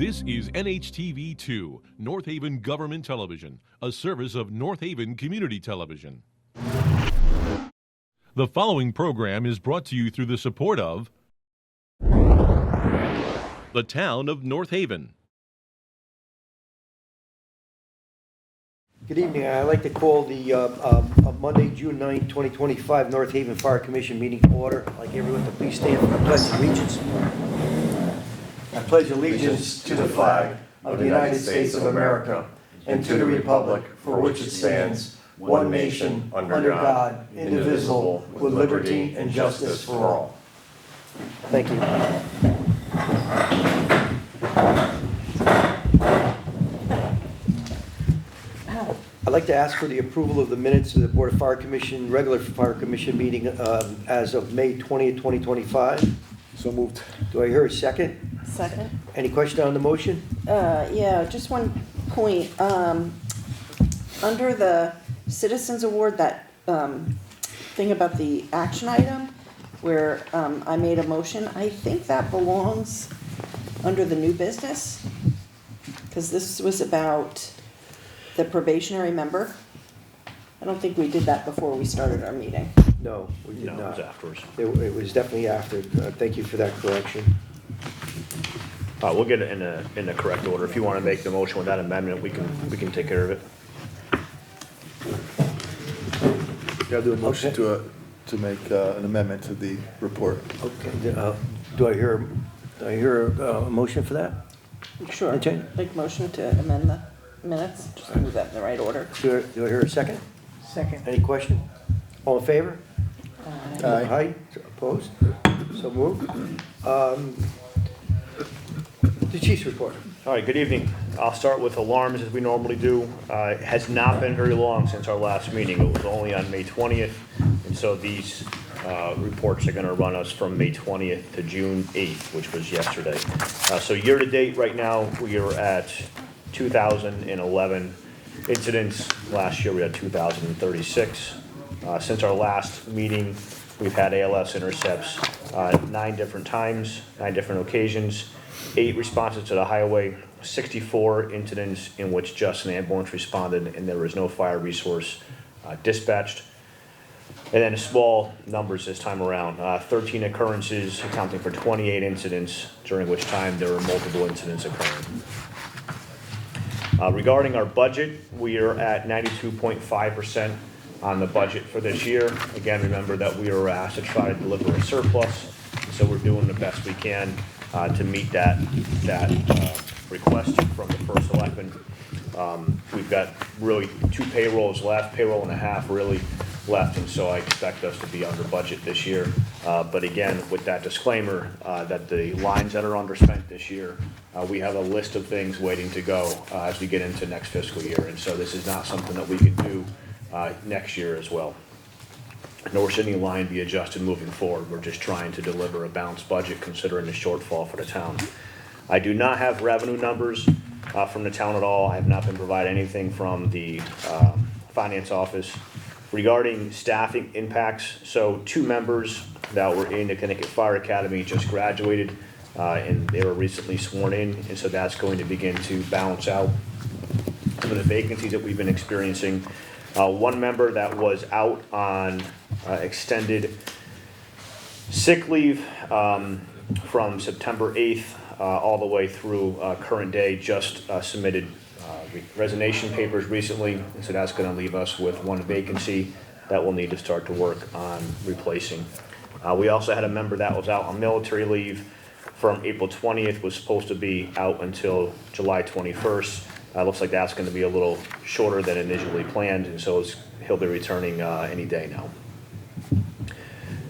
This is NHTV2, North Haven Government Television, a service of North Haven Community Television. The following program is brought to you through the support of the Town of North Haven. Good evening. I'd like to call the Monday, June 9, 2025 North Haven Fire Commission meeting to order. I'd like everyone to please stand for the Pledge of Allegiance. I pledge allegiance to the flag of the United States of America and to the republic for which it stands, one nation, under God, indivisible, with liberty and justice for all. Thank you. I'd like to ask for the approval of the minutes of the Board of Fire Commission, regular Fire Commission meeting as of May 20th, 2025. So moved. Do I hear a second? Second. Any question on the motion? Yeah, just one point. Under the Citizens Award, that thing about the action item where I made a motion, I think that belongs under the new business, because this was about the probationary member. I don't think we did that before we started our meeting. No, we did No, not. it was afterwards. It was definitely after. Thank you for that correction. We'll get it in the correct order. If you want to make the motion with that amendment, we can take care of it. Gotta do a motion Okay. to make an amendment to the report. Okay. Do I hear a motion for that? Sure. Okay. Make motion to amend the minutes, just move that in the right order. Do I hear a second? Second. Any question? All in favor? Aye. Aye. Opposed? So moved. The chief's report. All right, good evening. I'll start with alarms as we normally do. It has not been very long since our last meeting. It was only on May 20th, and so these reports are going to run us from May 20th to June 8th, which was yesterday. So year-to-date right now, we are at 2,011 incidents. Last year, we had 2,036. Since our last meeting, we've had ALS intercepts 9 different times, 9 different occasions, 8 responses to the highway, 64 incidents in which just an ambulance responded and there was no fire resource dispatched. And then small numbers this time around, 13 occurrences accounting for 28 incidents, during which time there were multiple incidents occurring. Regarding our budget, we are at 92.5% on the budget for this year. Again, remember that we were asked to try to deliver a surplus, so we're doing the best we can to meet that request from the first selectman. We've got really 2 payrolls left, payroll and a half really left, and so I expect us to be under budget this year. But again, with that disclaimer, that the lines that are underspent this year, we have a list of things waiting to go as we get into next fiscal year, and so this is not something that we can do next year as well. Nor should any line be adjusted moving forward. We're just trying to deliver a balanced budget considering the shortfall for the town. I do not have revenue numbers from the town at all. I have not been provided anything from the finance office. Regarding staffing impacts, so 2 members that were in the Connecticut Fire Academy just graduated and they were recently sworn in, and so that's going to begin to balance out some of the vacancies that we've been experiencing. 1 member that was out on extended sick leave from September 8th all the way through current day just submitted resignation papers recently, and so that's going to leave us with 1 vacancy that we'll need to start to work on replacing. We also had a member that was out on military leave from April 20th, was supposed to be out until July 21st. Looks like that's going to be a little shorter than initially planned, and so he'll be returning any day now.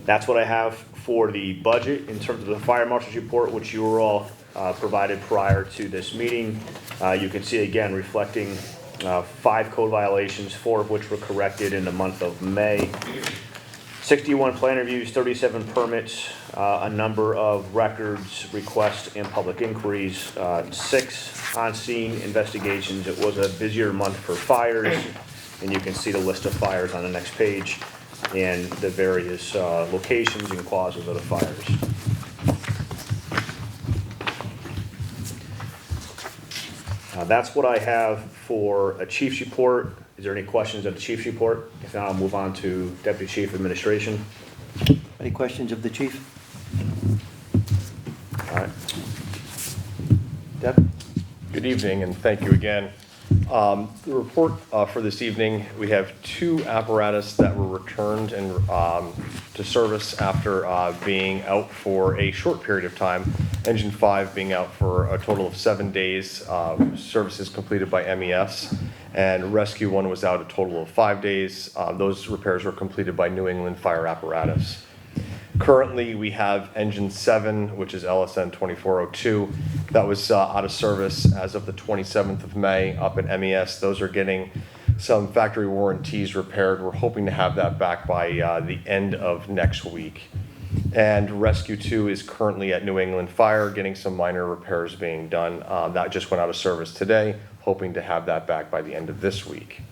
That's what I have for the budget. In terms of the fire marshal's report, which you were all provided prior to this meeting, you can see again reflecting 5 code violations, 4 of which were corrected in the month of May. 61 plan reviews, 37 permits, a number of records, requests, and public inquiries, 6 on-scene investigations. It was a busier month for fires, and you can see the list of fires on the next page and the various locations and causes of the fires. That's what I have for a chief's report. Is there any questions of the chief's report? If not, I'll move on to Deputy Chief Administration. Any questions of the chief? All right. Deb? Good evening, and thank you again. The report for this evening, we have 2 apparatus that were returned and to service after being out for a short period of time. Engine 5 being out for a total of 7 days, services completed by MES, and Rescue 1 was out a total of 5 days. Those repairs were completed by New England Fire Apparatus. Currently, we have engine 7, which is LSN 2402. That was out of service as of the 27th of May up at MES. Those are getting some factory warranties repaired. We're hoping to have that back by the end of next week. And Rescue 2 is currently at New England Fire, getting some minor repairs being done. That just went out of service today, hoping to have that back by the end of this week.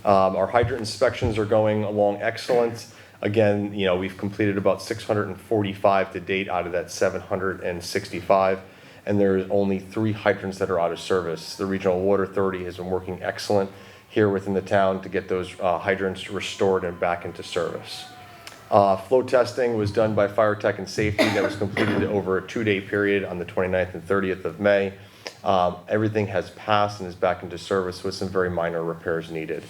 Our hydrant inspections are going along excellent. Again, you know, we've completed about 645 to date out of that 765, and there's only 3 hydrants that are out of service. The Regional Water Authority has been working excellent here within the town to get those hydrants restored and back into service. Flow testing was done by Fire Tech and Safety. That was completed over a 2-day period on the 29th and 30th of May. Everything has passed and is back into service with some very minor repairs needed.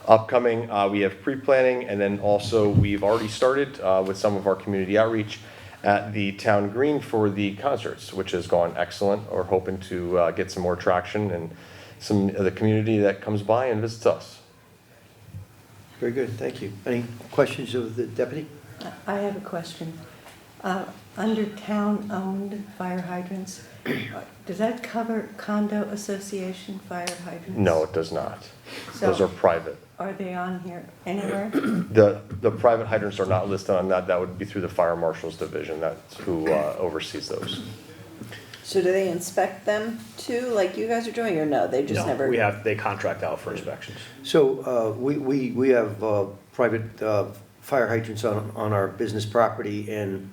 Upcoming, we have pre-planning, and then also we've already started with some of our community outreach at the town green for the concerts, which has gone excellent. We're hoping to get some more traction and some of the community that comes by and visits us. Very good, thank you. Any questions of the deputy? I have a question. Under town-owned fire hydrants, does that cover condo association fire hydrants? No, it does not. Those So- are private. Are they on here anywhere? The private hydrants are not listed on that. That would be through the Fire Marshal's Division. That's who oversees those. So do they inspect them too, like you guys are doing, or no, they just never? No, they contract out for inspections. So we have private fire hydrants on our business property, and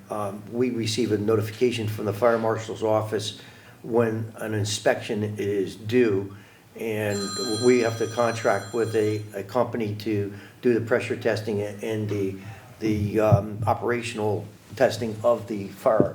we receive a notification from the fire marshal's office when an inspection is due, and we have to contract with a company to do the pressure testing and the operational testing of the fire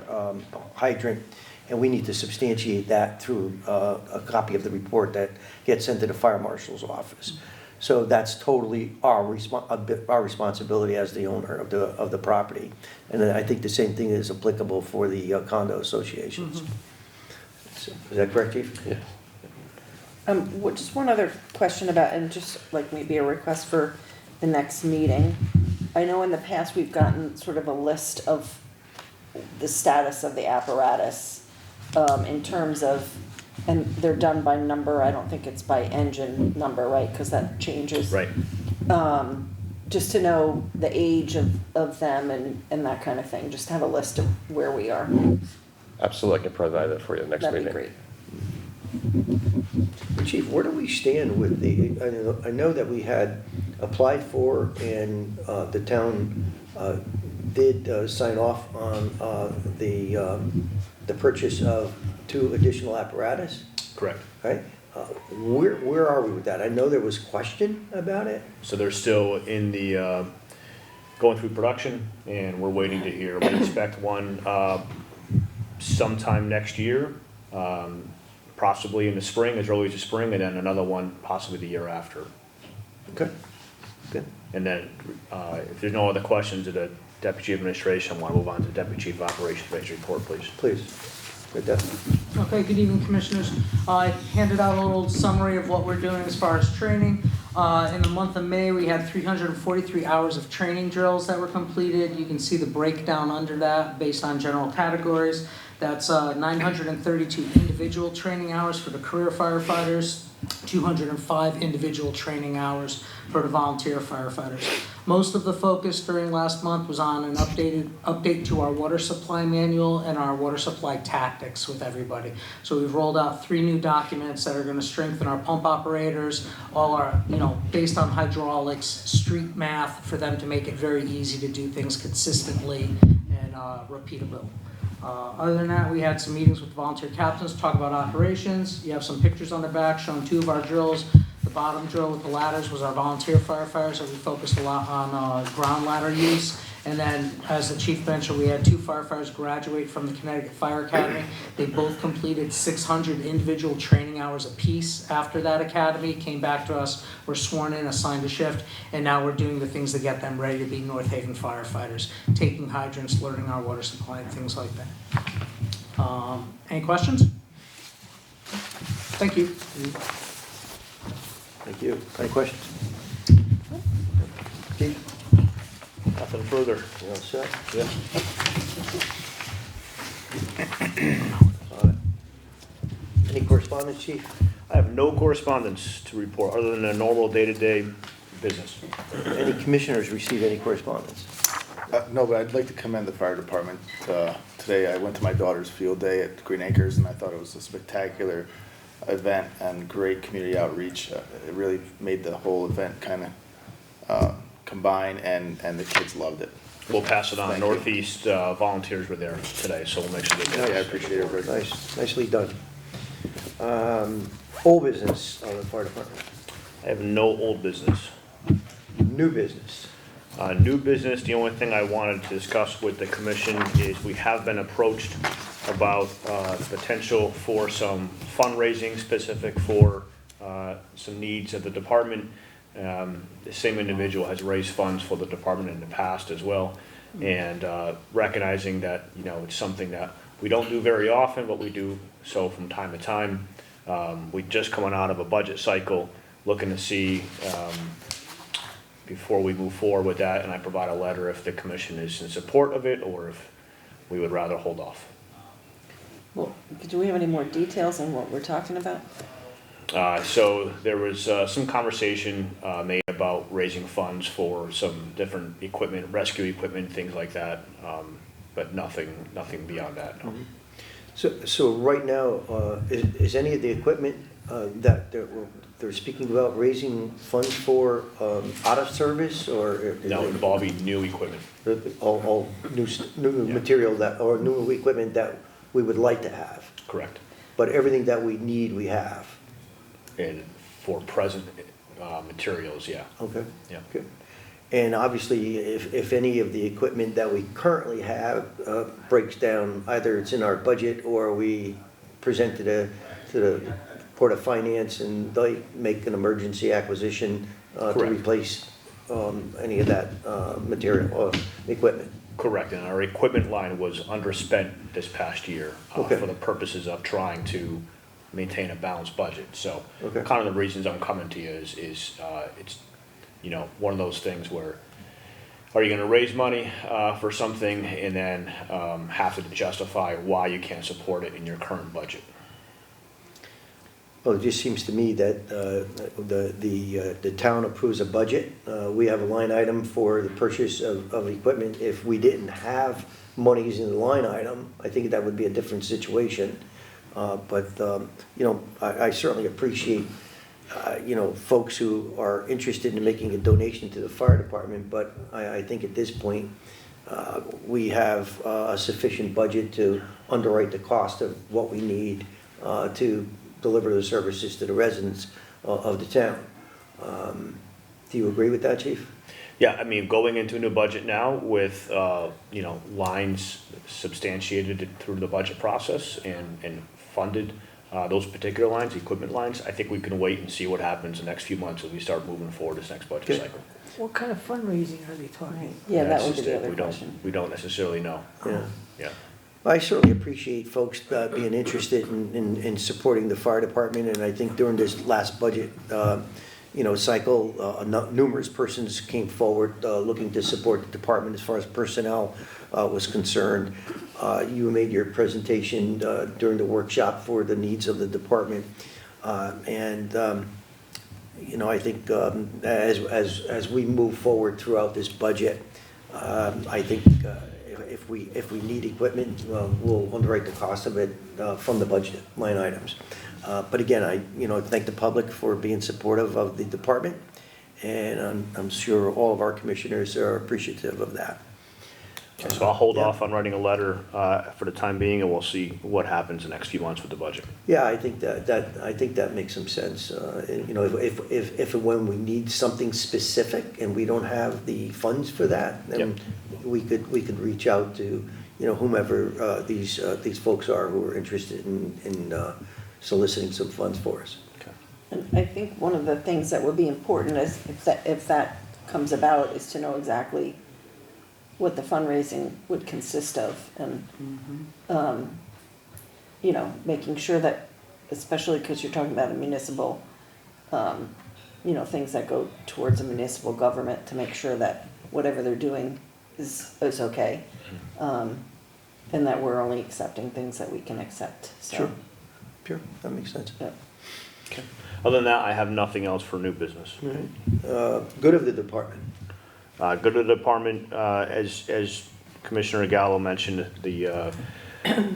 hydrant. And we need to substantiate that through a copy of the report that gets sent to the fire marshal's office. So that's totally our responsibility as the owner of the property. And then I think the same thing is applicable for the condo associations. So, is that correct, Chief? Yeah. Just one other question about, and just like maybe a request for the next meeting. I know in the past we've gotten sort of a list of the status of the apparatus in terms of, and they're done by number, I don't think it's by engine number, right? Because that changes. Right. Just to know the age of them and that kind of thing, just to have a list of where we are. Absolutely, I can provide that for you next meeting. That'd be great. Chief, where do we stand with I know that we had applied for, and the town did sign off on the purchase of 2 additional apparatus, Correct. right? Where are we with that? I know there was question about it. So they're still in the, going through production, and we're waiting to hear. We expect one sometime next year, possibly in the spring, as early as the spring, and then another one possibly the year after. Okay, good. And then, if there's no other questions of the Deputy Chief Administration, I want to move on to the Deputy Chief of Operations Base report, please. Please. Good, Deputy. Okay, good evening, Commissioners. I handed out a little summary of what we're doing as far as training. In the month of May, we had 343 hours of training drills that were completed. You can see the breakdown under that based on general categories. That's 932 individual training hours for the career firefighters, 205 individual training hours for the volunteer firefighters. Most of the focus during last month was on an update to our water supply manual and our water supply tactics with everybody. So we've rolled out 3 new documents that are going to strengthen our pump operators, all our, based on hydraulics, street math, for them to make it very easy to do things consistently and repeatable. Other than that, we had some meetings with volunteer captains, to talk about operations. You have some pictures on the back showing 2 of our drills. The bottom drill with the ladders was our volunteer firefighters, so we focused a lot on ground ladder use. And then, as the chief mentioned, we had 2 firefighters graduate from the Connecticut Fire Academy. They both completed 600 individual training hours apiece after that academy, came back to us, were sworn in, assigned a shift, and now we're doing the things to get them ready to be North Haven firefighters, taking hydrants, learning our water supply, and things like that. Any questions? Thank you. Thank you. Any questions? Keith, Nothing further. you all set? Yeah. Any correspondence, Chief? I have no correspondence to report other than a normal day-to-day business. Any commissioners receive any correspondence? No, but I'd like to commend the fire department. Today I went to my daughter's field day at Green Acres, and I thought it was a spectacular event and great community outreach. It really made the whole event kind of combine, and the kids loved it. We'll pass it on. Thank you. Northeast volunteers were there today, so we'll make sure they get Yeah, I it. appreciate it very much. Nicely done. Old business on the fire department. I have no old business. New business. New business, the only thing I wanted to discuss with the commission is we have been approached about the potential for some fundraising specific for some needs of the department. The same individual has raised funds for the department in the past as well. And recognizing that, you know, it's something that we don't do very often, but we do so from time to time. We just coming out of a budget cycle, looking to see before we move forward with that, and I provide a letter if the commission is in support of it or if we would rather hold off. Well, do we have any more details on what we're talking about? So there was some conversation made about raising funds for some different equipment, rescue equipment, things like that, but nothing beyond that. No. So right now, is any of the equipment that they're speaking about raising funds for out of service, or? No, involving new equipment. All new material that, or new equipment that we would like to have, Correct. but everything that we need, we have. And for present materials, yeah. Okay. Yeah. Good. And obviously, if any of the equipment that we currently have breaks down, either it's in our budget or we present to the Board of Finance and they make an emergency acquisition to Correct. replace any of that material or equipment. Correct, and our equipment line was underspent this past year Okay. for the purposes of trying to maintain a balanced budget. So Okay. kind of the reasons I'm coming to you is it's, you know, one of those things where are you gonna raise money for something and then have to justify why you can't support it in your current budget? Well, it just seems to me that the town approves a budget. We have a line item for the purchase of equipment. If we didn't have monies in the line item, I think that would be a different situation. But you know, I certainly appreciate, you know, folks who are interested in making a donation to the fire department, but I think at this point, we have a sufficient budget to underwrite the cost of what we need to deliver the services to the residents of the town. Do you agree with that, Chief? Yeah, I mean, going into a new budget now with, you know, lines substantiated through the budget process and funded, those particular lines, equipment lines, I think we can wait and see what happens the next few months as we start moving forward this next budget Good. cycle. What kind of fundraising are they talking? Yeah, that That's would be just the it. other We don't- question. We don't necessarily know. Yeah. Yeah. I certainly appreciate folks being interested in supporting the fire department, and I think during this last budget, you know, cycle, numerous persons came forward looking to support the department as far as personnel was concerned. You made your presentation during the workshop for the needs of the department, and you know, I think as we move forward throughout this budget, I think if we need equipment, we'll underwrite the cost of it from the budget line items. But again, I thank the public for being supportive of the department, and I'm sure all of our commissioners are appreciative of that. So I'll hold Yeah. off on writing a letter for the time being, and we'll see what happens the next few months with the budget. Yeah, I think that makes some sense. You know, if and when we need something specific and we don't have the funds for that, then we could reach out to, you know, whomever these folks are who are interested in soliciting some funds for us. And I think one of the things that would be important is if that comes about is to know exactly what the fundraising would consist of and, you know, making sure that, especially because you're talking about a municipal, you know, things that go towards a municipal government, to make sure that whatever they're doing is okay. And that we're only accepting things that we can accept, so. Sure, that makes sense. Yeah. Other than that, I have nothing else for new business. All right. Good of the department. Good to the department, as Commissioner Gallo mentioned,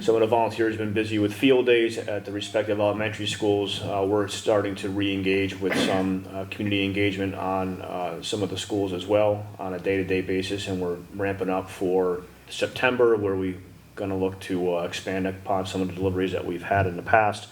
some of the volunteers have been busy with field days at the respective elementary schools. We're starting to re-engage with some community engagement on some of the schools as well on a day-to-day basis, and we're ramping up for September, where we're going to look to expand upon some of the deliveries that we've had in the past.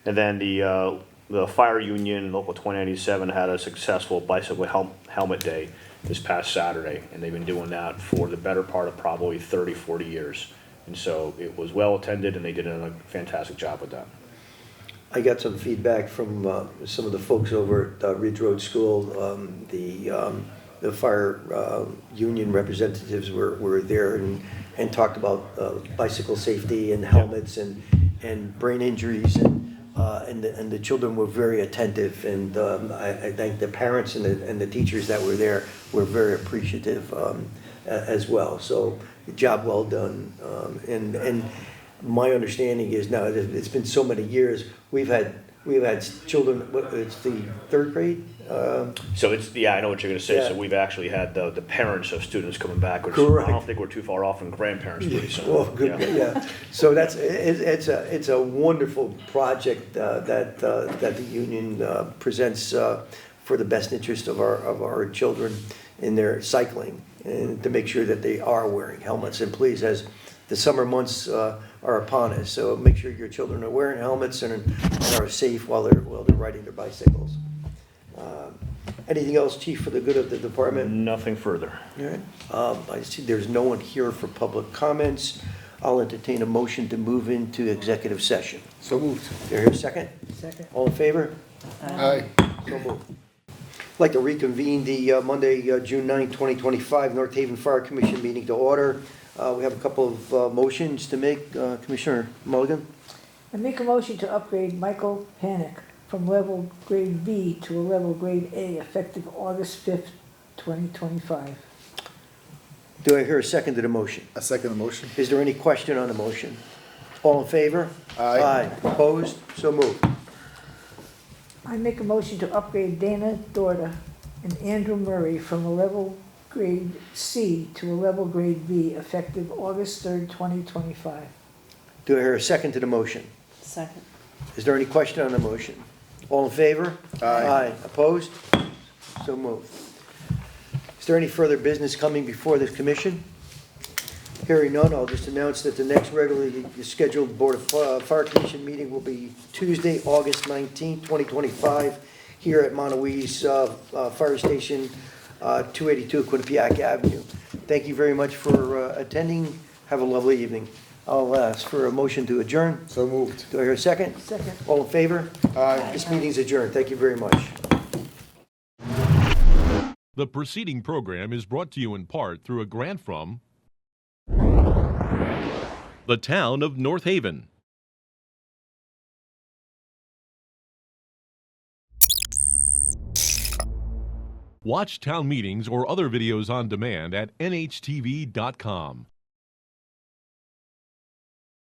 And then the fire union, Local 2097, had a successful bicycle helmet day this past Saturday, and they've been doing that for the better part of probably 30, 40 years. And so it was well attended, and they did a fantastic job with that. I got some feedback from some of the folks over at Ridge Road School. The fire union representatives were there and talked about bicycle safety and helmets and brain injuries, and the children were very attentive, and I think the parents and the teachers that were there were very appreciative as well. So job well done. And my understanding is now that it's been so many years, we've had children. It's the third grade. So it's, I know what you're going to say. Yeah. So we've actually had the parents of students coming back, which Correct. I don't think we're too far off from grandparents pretty soon. Oh, good. Yeah. So it's a wonderful project that the union presents for the best interest of our children in their cycling, and to make sure that they are wearing helmets. And please, as the summer months are upon us, so make sure your children are wearing helmets and are safe while they're riding their bicycles. Anything else, Chief, for the good of the department? Nothing further. All right. I see there's no one here for public comments. I'll entertain a motion to move into executive session. So moved. There, here, second? Second. All in favor? Aye. So moved. I'd like to reconvene the Monday, June 9, 2025 North Haven Fire Commission meeting to order. We have a couple of motions to make. Commissioner Mulligan? I make a motion to upgrade Michael Panic from level grade B to a level grade A effective August 5th, 2025. Do I hear a second to the motion? I second the motion. Is there any question on the motion? All in favor? Aye. Opposed? So moved. I make a motion to upgrade Dana Dorda and Andrew Murray from a level grade C to a level grade B effective August 3rd, 2025. Do I hear a second to the motion? Second. Is there any question on the motion? All in favor? Aye. Opposed? So moved. Is there any further business coming before this commission? Hearing none, I'll just announce that the next regularly scheduled Board of Fire Commission meeting will be Tuesday, August 19th, 2025, here at Montauk's Fire Station, 282 Quinnipiac Avenue. Thank you very much for attending. Have a lovely evening. I'll ask for a motion to adjourn. So moved. Do I hear a second? Second. All in favor? Aye. This meeting's adjourned. Thank you very much. The preceding program is brought to you in part through a grant from the town of North Haven. Watch town meetings or other videos on demand at nhtv.com.